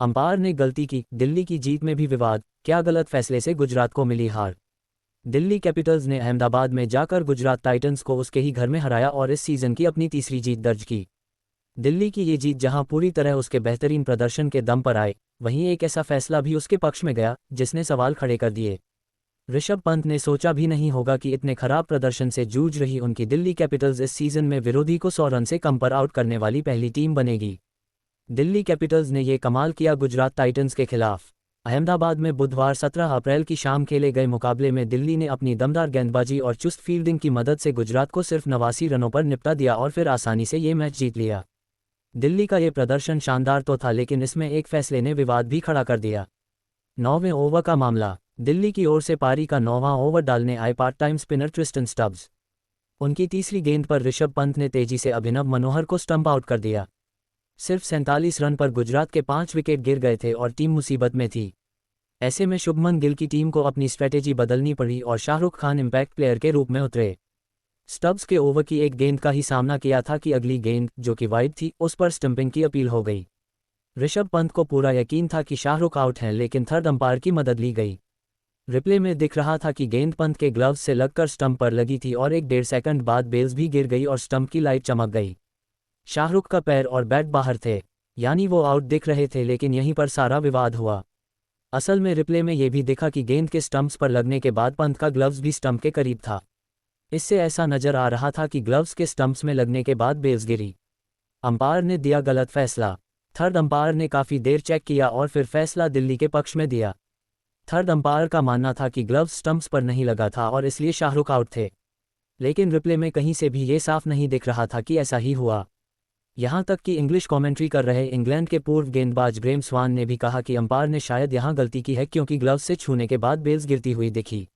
Umpire ने गलती की, दिल्ली की जीत में भी विवाद, क्या गलत फैसले से गुजरात को मिली हार। दिल्ली कैपिटल्स ने अहमदाबाद में जाकर गुजरात टाइटंस को उसके ही घर में हराया और इस सीजन की अपनी तीसरी जीत दर्ज की। दिल्ली की ये जीत जहां पूरी तरह उसके बेहतरीन प्रदर्शन के दम पर आए, वहीं एक ऐसा फैसला भी उसके पक्ष में गया जिसने सवाल खड़े कर दिए। ऋषभ पंत ने सोचा भी नहीं होगा कि इतने खराब प्रदर्शन से जूझ रही उनकी दिल्ली कैपिटल्स इस सीजन में विरोधी को 100 रन से कम पर आउट करने वाली पहली टीम बनेगी। दिल्ली कैपिटल्स ने ये कमाल किया गुजरात टाइटंस के खिलाफ। अहमदाबाद में बुधवार 17 अप्रैल की शाम खेले गए मुकाबले में दिल्ली ने अपनी दमदार गेंदबाजी और चुस्त फील्डिंग की मदद से गुजरात को सिर्फ 89 रनों पर निपटा दिया और फिर आसानी से ये मैच जीत लिया। दिल्ली का ये प्रदर्शन शानदार तो था, लेकिन इसमें एक फैसले ने विवाद भी खड़ा कर दिया। 9वें ओवर का मामला। दिल्ली की ओर से पारी का 9वां ओवर डालने आए part time spinner Tristan Stubbs. उनकी तीसरी गेंद पर ऋषभ पंत ने तेजी से अभिनव मनोहर को स्टंप आउट कर दिया। सिर्फ 47 रन पर गुजरात के 5 विकेट गिर गए थे और टीम मुसीबत में थी। ऐसे में शुभमन गिल की टीम को अपनी स्ट्रेटेजी बदलनी पड़ी और शाहरुख खान इम्पैक्ट प्लेयर के रूप में उतरे। स्टब्स के ओवर की एक गेंद का ही सामना किया था कि अगली गेंद, जो कि वाइड थी, उस पर स्टंपिंग की अपील हो गई। ऋषभ पंत को पूरा यकीन था कि शाहरुख आउट हैं, लेकिन थर्ड अंपायर की मदद ली गई। रिप्ले में दिख रहा था कि गेंद पंत के ग्लव्स से लगकर स्टंप पर लगी थी और 1.5 सेकंड बाद बेल्स भी गिर गई और स्टंप की लाइट चमक गई। शाहरुख का पैर और बैट बाहर थे, यानी वो आउट दिख रहे थे, लेकिन यहीं पर सारा विवाद हुआ। असल में रिप्ले में ये भी दिखा कि गेंद के स्टंप्स पर लगने के बाद पंत का ग्लव्स भी स्टंप के करीब था। इससे ऐसा नजर आ रहा था कि ग्लव्स के स्टंप्स में लगने के बाद बेल्स गिरी। अंपायर ने दिया गलत फैसला। थर्ड अंपायर ने काफ़ी देर चेक किया और फिर फैसला दिल्ली के पक्ष में दिया। थर्ड अंपायर का मानना था कि ग्लव्स स्टंप्स पर नहीं लगा था और इसलिए शाहरुख आउट थे, लेकिन रिप्ले में कहीं से भी ये साफ नहीं दिख रहा था कि ऐसा ही हुआ। यहां तक कि इंग्लिश कमेंट्री कर रहे इंग्लैंड के पूर्व गेंदबाज ग्रेम स्वान ने भी कहा कि अंपायर ने शायद यहां गलती की है, क्योंकि ग्लव्स से छूने के बाद बेल्स गिरती हुई दिखी।